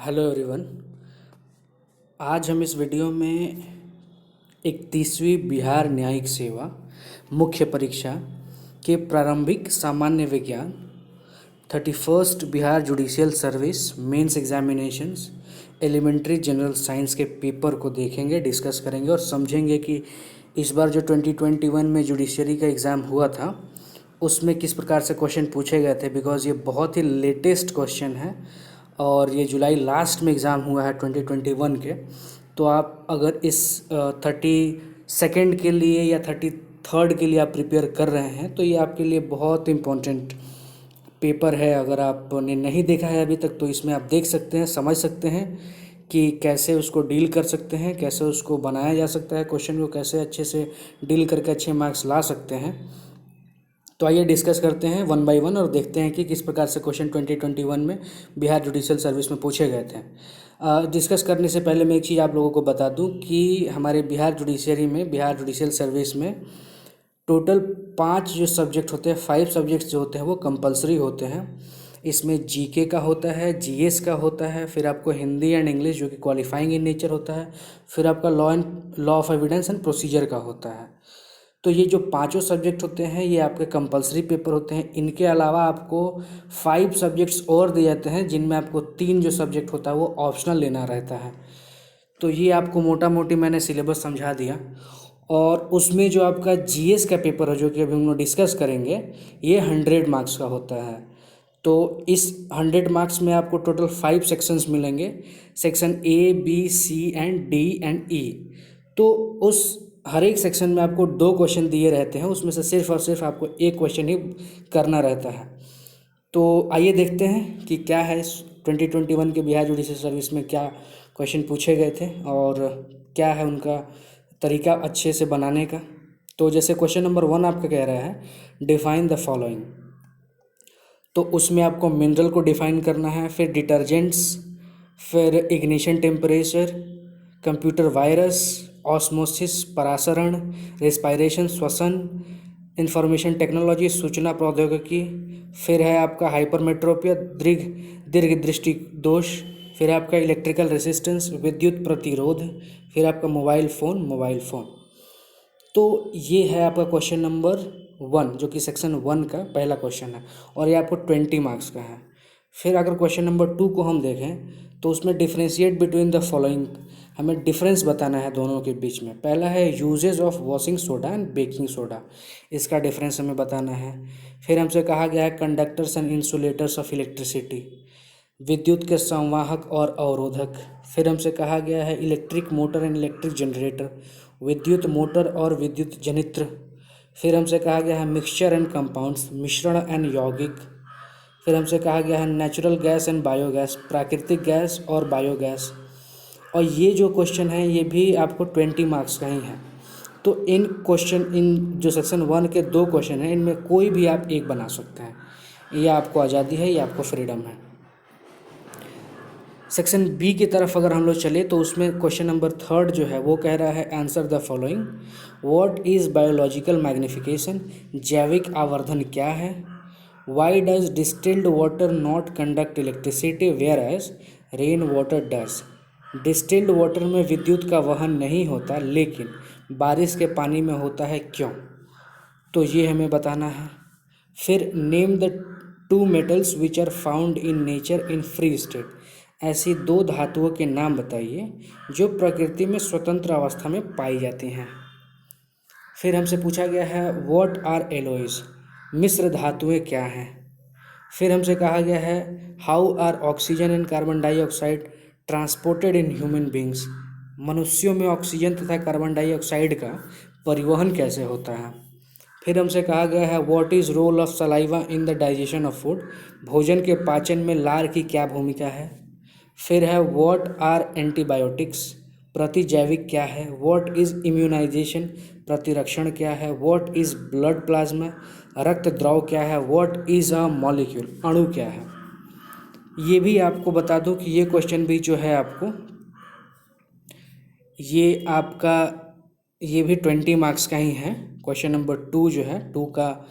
Hello everyone. आज हम इस वीडियो में 31वीं बिहार न्यायिक सेवा मुख्य परीक्षा के प्रारंभिक सामान्य विज्ञान 31st Bihar judicial service mains examinations elementary general science के पेपर को देखेंगे, डिस्कस करेंगे और समझेंगे कि इस बार जो 2021 में जुडिशरी का एग्ज़ाम हुआ था उसमें किस प्रकार से क्वेश्चन पूछे गए थे। बिकॉज़ ये बहुत ही लेटेस्ट क्वेश्चन है और ये जुलाई लास्ट में एग्ज़ाम हुआ है 2021 के। तो आप अगर इस 32nd के लिए या 33rd के लिए आप प्रिपेयर कर रहे हैं तो ये आपके लिए बहुत इम्पोर्टेंट पेपर है। अगर आपने नहीं देखा है अभी तक तो इसमें आप देख सकते हैं, समझ सकते हैं कि कैसे उसको डील कर सकते हैं, कैसे उसको बनाया जा सकता है, क्वेश्चन को कैसे अच्छे से डील करके अच्छे मार्क्स ला सकते हैं। तो आइए डिस्कस करते हैं वन बाय वन और देखते हैं कि किस प्रकार से क्वेश्चन 2021 में बिहार जुडिशियल सर्विस में पूछे गए थे। डिस्कस करने से पहले मैं एक चीज़ आप लोगों को बता दूं कि हमारे बिहार जुडिशियल सर्विस में टोटल 5 जो सब्जेक्ट होते हैं, 5 सब्जेक्ट्स जो होते हैं वो कंपलसरी होते हैं। इसमें जीके का होता है, जीएस का होता है, फिर आपको हिंदी एंड इंग्लिश जो कि क्वालिफाइंग इन नेचर होता है, फिर आपका law of evidence and procedure का होता है। तो ये जो पांचों सब्जेक्ट होते हैं ये आपके कंपलसरी पेपर होते हैं। इनके अलावा आपको 5 सब्जेक्ट्स और दिए जाते हैं जिनमें आपको 3 जो सब्जेक्ट होता है वो ऑप्शनल लेना रहता है। तो ये आपको मोटा मोटी मैंने सिलेबस समझा दिया। और उसमें जो आपका जीएस का पेपर है जो कि अभी हम लोग डिस्कस करेंगे ये 100 मार्क्स का होता है। तो इस 100 मार्क्स में आपको टोटल 5 सेक्शंस मिलेंगे, section A B C and D and E. तो उस हर एक सेक्शन में आपको 2 क्वेश्चन दिए रहते हैं, उसमें से सिर्फ और सिर्फ आपको एक क्वेश्चन ही करना रहता है। तो आइए देखते हैं कि क्या है इस 2021 के बिहार जुडिशियल सर्विस में क्या क्वेश्चन पूछे गए थे और क्या है उनका तरीका अच्छे से बनाने का। तो जैसे क्वेश्चन नंबर 1 आपका कह रहा है डिफाइन द फॉलोइंग, तो उसमें आपको मिनरल को डिफाइन करना है, फिर डिटर्जेंट्स, फिर ignition temperature, computer virus, osmosis परासरण, रेस्पायरेशन श्वसन, इंफॉर्मेशन टेक्नोलॉजी सूचना प्रौद्योगिकी, फिर है आपका हाइपरमेट्रोपिया दीर्घ दृष्टि दोष, फिर आपका इलेक्ट्रिकल रेसिस्टेंस विद्युत प्रतिरोध, फिर आपका मोबाइल फ़ोन। तो ये है आपका क्वेश्चन नंबर 1 जो कि सेक्शन 1 का पहला क्वेश्चन है और ये आपको 20 मार्क्स का है। फिर अगर क्वेश्चन नंबर 2 को हम देखें तो उसमें डिफ्रेंशिएट बिटवीन द फॉलोइंग, हमें डिफरेंस बताना है दोनों के बीच में। पहला है uses of washing soda and baking soda, इसका डिफरेंस हमें बताना है। फिर हमसे कहा गया है conductors and insulators of electricity, विद्युत के संवाहक और अवरोधक। फिर हमसे कहा गया है electric motor and electric generator, विद्युत मोटर और विद्युत जनित्र। फिर हमसे कहा गया है मिक्सचर एंड कंपाउंड्स, मिश्रण एंड यौगिक। फिर हमसे कहा गया है नेचुरल गैस एंड बायोगैस, प्राकृतिक गैस और बायोगैस। और ये जो क्वेश्चन है ये भी आपको 20 मार्क्स का ही है। तो इन जो सेक्शन 1 के 2 क्वेश्चन हैं इनमें कोई भी आप एक बना सकते हैं, ये आपको आज़ादी है, ये आपको फ्रीडम है। सेक्शन बी की तरफ अगर हम लोग चले तो उसमें क्वेश्चन नंबर 3 जो है वो कह रहा है answer the following, what is biological magnification, जैविक आवर्धन क्या है, why does distilled water not conduct electricity whereas rain water does, distilled water में विद्युत का वहन नहीं होता लेकिन बारिश के पानी में होता है, क्यों? तो ये हमें बताना है। फिर name the 2 metals which are found in nature in free state, ऐसी 2 धातुओं के नाम बताइए जो प्रकृति में स्वतंत्र अवस्था में पाई जाती हैं। फिर हमसे पूछा गया है व्हाट आर एलॉयज, मिश्र धातुएं क्या हैं। फिर हमसे कहा गया है how are oxygen and carbon dioxide transported in human beings, मनुष्यों में ऑक्सीजन तथा कार्बन डाइऑक्साइड का परिवहन कैसे होता है। फिर हमसे कहा गया है what is role of saliva in the digestion of food, भोजन के पाचन में लार की क्या भूमिका है। फिर है व्हाट आर एंटीबायोटिक्स, प्रतिजैविक क्या है, व्हाट इज़ इम्यूनाइजेशन, प्रतिरक्षण क्या है, व्हाट इज़ ब्लड प्लाज्मा, रक्त द्रव क्या है, व्हाट इज़ अ मॉलिक्यूल, अणु क्या है। ये भी आपको बता दूं कि ये क्वेश्चन भी जो है आपको ये भी 20 मार्क्स का ही है। क्वेश्चन नंबर 2 जो है 2 का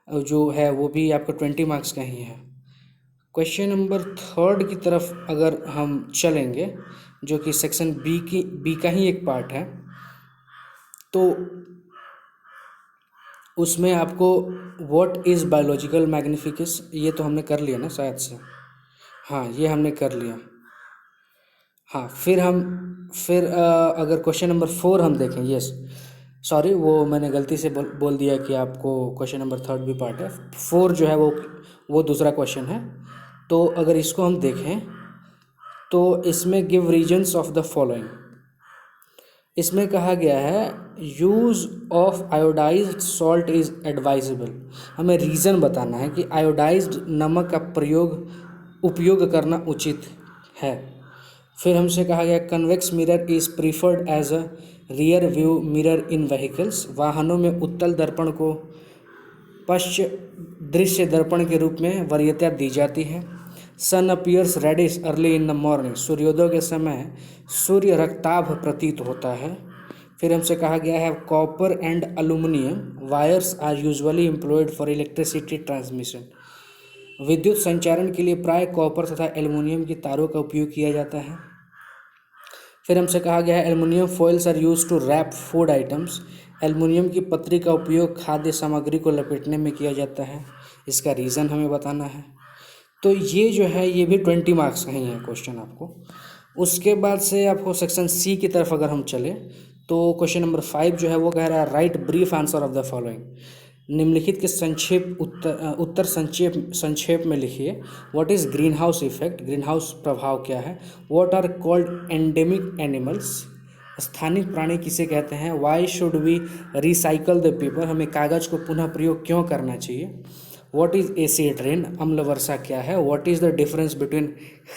जो है वो भी आपका 20 मार्क्स का ही है। क्वेश्चन नंबर थर्ड की तरफ अगर हम चलेंगे, जो कि सेक्शन बी का ही एक पार्ट है, तो उसमें आपको व्हाट इज़ बायोलॉजिकल मैग्निफिकेंस, ये तो हमने कर लिया ना शायद से, हाँ ये हमने कर लिया। हाँ फिर अगर क्वेश्चन नंबर 4 हम देखें, यस सॉरी वो मैंने गलती से बोल दिया कि आपको क्वेश्चन नंबर थर्ड भी पार्ट है। 4 जो है वो दूसरा क्वेश्चन है। तो अगर इसको हम देखें तो इसमें give reasons of the following, इसमें कहा गया है use of iodized salt is advisable. हमें रीज़न बताना है कि आयोडाइज्ड नमक का उपयोग करना उचित है। फिर हमसे कहा गया convex mirror is preferred as a rear view mirror in vehicles. वाहनों में उत्तल दर्पण को पश्च दृश्य दर्पण के रूप में वरीयता दी जाती है। Sun appears reddish early in the morning. सूर्योदय के समय सूर्य रक्ताभ प्रतीत होता है। फिर हमसे कहा गया है copper and aluminium wires are usually employed for electricity transmission. विद्युत संचारण के लिए प्राय कॉपर तथा एल्यूमिनियम की तारों का उपयोग किया जाता है। फिर हमसे कहा गया है aluminium foils are use to wrap food items. Aluminium की पतरी का उपयोग खाद्य सामग्री को लपेटने में किया जाता है। इसका रीज़न हमें बताना है। तो ये जो है ये भी 20 मार्क्स का ही है क्वेश्चन आपको। उसके बाद से आपको सेक्शन सी की तरफ अगर हम चले तो क्वेश्चन नंबर 5 जो है वो कह रहा है write brief answer of the following. निम्नलिखित के उत्तर संक्षेप में लिखिए। What is greenhouse effect, greenhouse प्रभाव क्या है। What are called endemic animals, स्थानिक प्राणी किसे कहते हैं। Why should we recycle the paper, हमें कागज़ को पुनः प्रयोग क्यों करना चाहिए। व्हाट इज़ एसिड रेन, अम्ल वर्षा क्या है। What is the difference between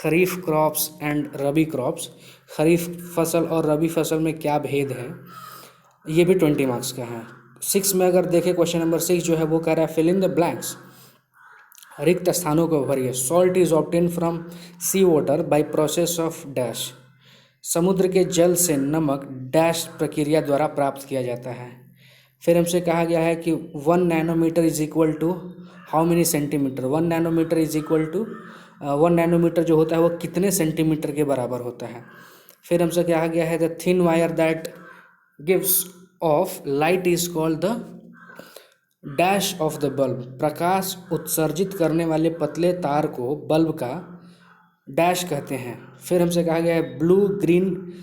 kharif crops and rabi crops, खरीफ फसल और रबी फसल में क्या भेद है। ये भी 20 मार्क्स का है। 6 में अगर देखें क्वेश्चन नंबर 6 जो है वो कह रहा है फिल इन द ब्लैंक्स, रिक्त स्थानों को भरिए। Salt is obtain from sea water by process of dash, समुद्र के जल से नमक डैश प्रक्रिया द्वारा प्राप्त किया जाता है। फिर हमसे कहा गया है कि 1 nanometre is equal to how many centimetre. 1 nanometre is equal to 1 nanometre जो होता है वो कितने सेंटीमीटर के बराबर होता है। फिर हमसे कहा गया है the thin wire that gives off light is called the dash of the bulb, प्रकाश उत्सर्जित करने वाले पतले तार को बल्ब का डैश कहते हैं। फिर हमसे कहा गया है blue green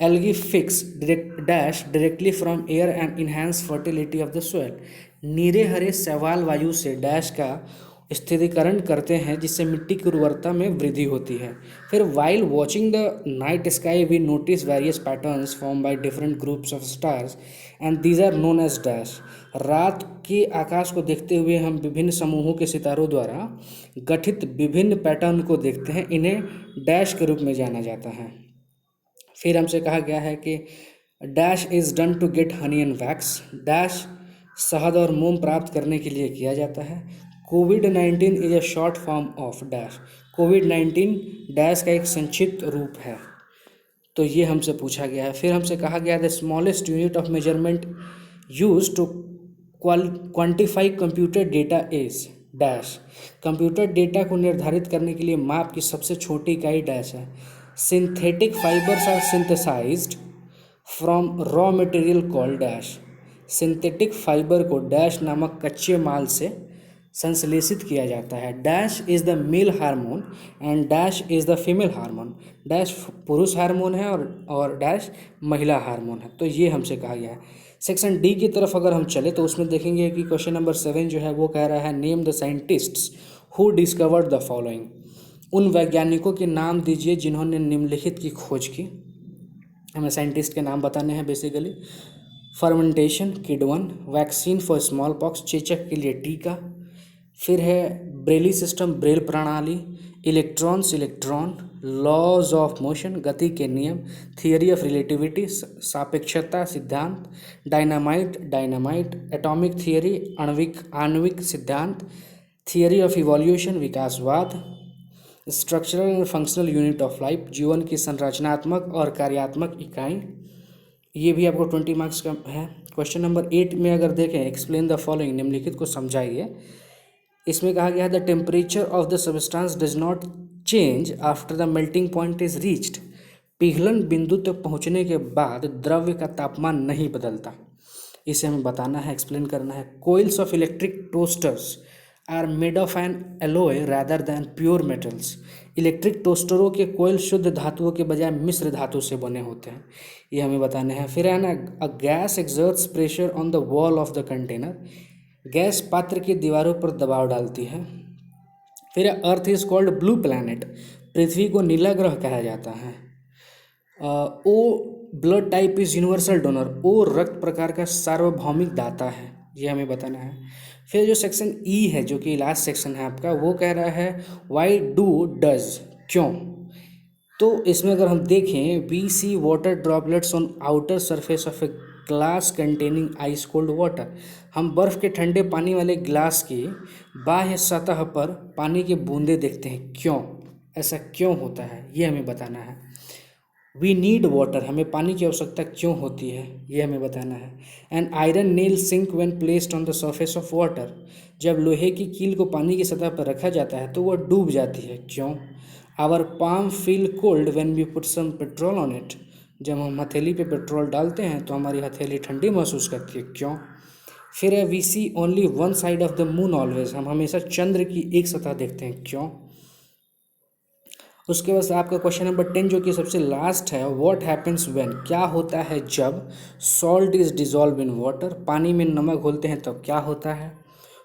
algae fix dash directly from air and enhance fertility of the soil, नीले हरे शैवाल वायु से डैश का स्थिरीकरण करते हैं जिससे मिट्टी की उर्वरता में वृद्धि होती है। फिर while watching the night sky we notice various patterns form by different groups of stars and these are known as dash, रात के आकाश को देखते हुए हम विभिन्न समूहों के सितारों द्वारा गठित विभिन्न पैटर्न को देखते हैं, इन्हें डैश के रूप में जाना जाता है। फिर हमसे कहा गया है कि dash is done to get honey and wax, dash शहद और मोम प्राप्त करने के लिए किया जाता है। कोविड-19 is a short form of dash, कोविड-19 डैश का एक संक्षिप्त रूप है। तो ये हमसे पूछा गया है। फिर हमसे कहा गया the smallest unit of measurement use to quantify computer data is dash, computer data को निर्धारित करने के लिए माप की सबसे छोटी इकाई डैश है। Synthetic fibres are synthesised from raw material called dash, synthetic fibre को डैश नामक कच्चे माल से संश्लेषित किया जाता है। Dash is the male hormone and dash is the female hormone, dash पुरुष हार्मोन है और डैश महिला हार्मोन है। तो ये हमसे कहा गया है। सेक्शन डी की तरफ अगर हम चले तो उसमें देखेंगे कि क्वेश्चन नंबर 7 जो है वो कह रहा है name the scientists who discovered the following, उन वैज्ञानिकों के नाम दीजिए जिन्होंने निम्नलिखित की खोज की। हमें साइंटिस्ट के नाम बताने हैं बेसिकली। फर्मेंटेशन किडवन, वैक्सीन फॉर स्मॉल पॉक्स चेचक के लिए टीका, फिर है ब्रेली सिस्टम ब्रेल प्रणाली, इलेक्ट्रॉन, लॉज ऑफ मोशन गति के नियम, थियरी ऑफ रिलेटिविटी सापेक्षता सिद्धांत, डायनामाइट एटॉमिक थियरी आणविक सिद्धांत, थियरी ऑफ इवोल्यूशन विकासवाद, structural and functional unit of life जीवन की संरचनात्मक और कार्यात्मक इकाई। ये भी आपको 20 मार्क्स का है। क्वेश्चन नंबर 8 में अगर देखें एक्सप्लेन द फॉलोइंग, निम्नलिखित को समझाइए। इसमें कहा गया है the temperature of the substance does not change after the melting point is reached. पिघलन बिंदु तक पहुंचने के बाद द्रव्य का तापमान नहीं बदलता। इसे हमें बताना है, एक्सप्लेन करना है। Coils of electric toasters are made of an alloy rather than pure metals. Electric टोस्टरों के कोयल शुद्ध धातुओं के बजाय मिश्र धातु से बने होते हैं, ये हमें बताने हैं। फिर है ना, a gas exerts pressure on the wall of the container. गैस पात्र की दीवारों पर दबाव डालती है। फिर earth is called blue planet. पृथ्वी को नीला ग्रह कहा जाता है। O blood type is universal donor. O रक्त प्रकार का सार्वभौमिक दाता है, ये हमें बताना है। फिर जो सेक्शन ई है, जो कि लास्ट सेक्शन है आपका, वो कह रहा है वाई डू डज, क्यों। तो इसमें अगर हम देखें, we see water droplets on outer surface of a glass containing ice cold water. हम बर्फ़ के ठंडे पानी वाले ग्लास की बाह्य सतह पर पानी के बूंदे देखते हैं, क्यों, ऐसा क्यों होता है, ये हमें बताना है। वी नीड वाटर, हमें पानी की आवश्यकता क्यों होती है, ये हमें बताना है। An iron nail sink when placed on the surface of water. जब लोहे की कील को पानी की सतह पर रखा जाता है तो वह डूब जाती है, क्यों। Our palm feel cold when we put some petrol on it. जब हम हथेली पे पेट्रोल डालते हैं तो हमारी हथेली ठंडी महसूस करती है, क्यों। फिर है we see only one side of the moon always. हम हमेशा चंद्र की एक सतह देखते हैं, क्यों। उसके बाद आपका क्वेश्चन नंबर 10 जो कि सबसे लास्ट है, व्हाट हैपन्स व्हेन, क्या होता है जब salt is dissolve in water. पानी में नमक घोलते हैं तब क्या होता है।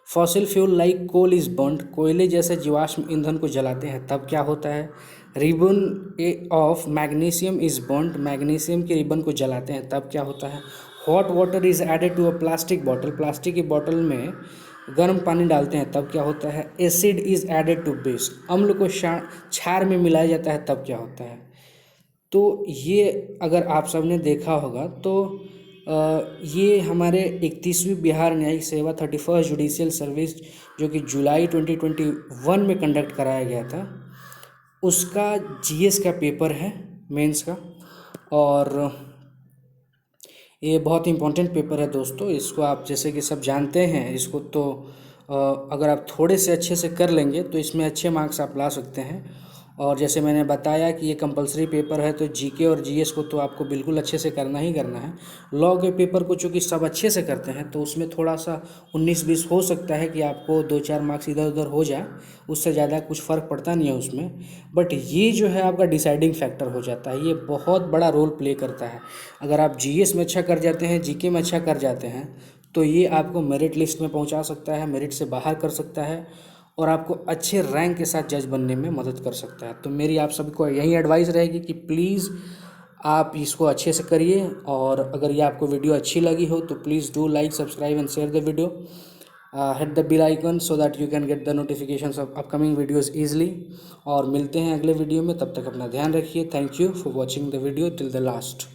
Fossil fuel like coal is burned, कोयले जैसे जीवाश्म ईंधन को जलाते हैं तब क्या होता है। Ribbon of magnesium is burned, magnesium के रिबन को जलाते हैं तब क्या होता है। Hot water is added to a plastic bottle, plastic की बॉटल में गर्म पानी डालते हैं तब क्या होता है। Acid is added to base, अम्ल को क्षार में मिलाया जाता है तब क्या होता है। तो ये अगर आप सबने देखा होगा तो ये हमारे 31वीं बिहार न्यायिक सेवा 31st जुडिशियल सर्विस जो कि जुलाई 2021 में कंडक्ट कराया गया था, उसका जीएस का पेपर है, मेंस का। और ये बहुत इंपॉर्टेंट पेपर है दोस्तों। इसको आप जैसे कि सब जानते हैं, इसको तो अगर आप थोड़े से अच्छे से कर लेंगे तो इसमें अच्छे मार्क्स आप ला सकते हैं। और जैसे मैंने बताया कि ये कंपलसरी पेपर है, तो जीके और जीएस को तो आपको बिल्कुल अच्छे से करना ही करना है। लॉ के पेपर को चूँकि सब अच्छे से करते हैं तो उसमें थोड़ा सा 19-20 हो सकता है कि आपको 2-4 मार्क्स इधर उधर हो जाए, उससे ज़्यादा कुछ फ़र्क पड़ता नहीं है उसमें। बट ये जो है आपका डिसाइडिंग फैक्टर हो जाता है, ये बहुत बड़ा रोल प्ले करता है। अगर आप जीएस में अच्छा कर जाते हैं, जीके में अच्छा कर जाते हैं, तो ये आपको मेरिट लिस्ट में पहुंचा सकता है, मेरिट से बाहर कर सकता है और आपको अच्छे रैंक के साथ जज बनने में मदद कर सकता है। तो मेरी आप सभी को यही एडवाइस रहेगी कि प्लीज़ आप इसको अच्छे से करिए। और अगर ये आपको वीडियो अच्छी लगी हो तो please do like, subscribe and share the video. Hit the bell icon so that you can get the notifications of upcoming videos easily. और मिलते हैं अगले वीडियो में, तब तक अपना ध्यान रखिए। Thank you for watching the video till the last.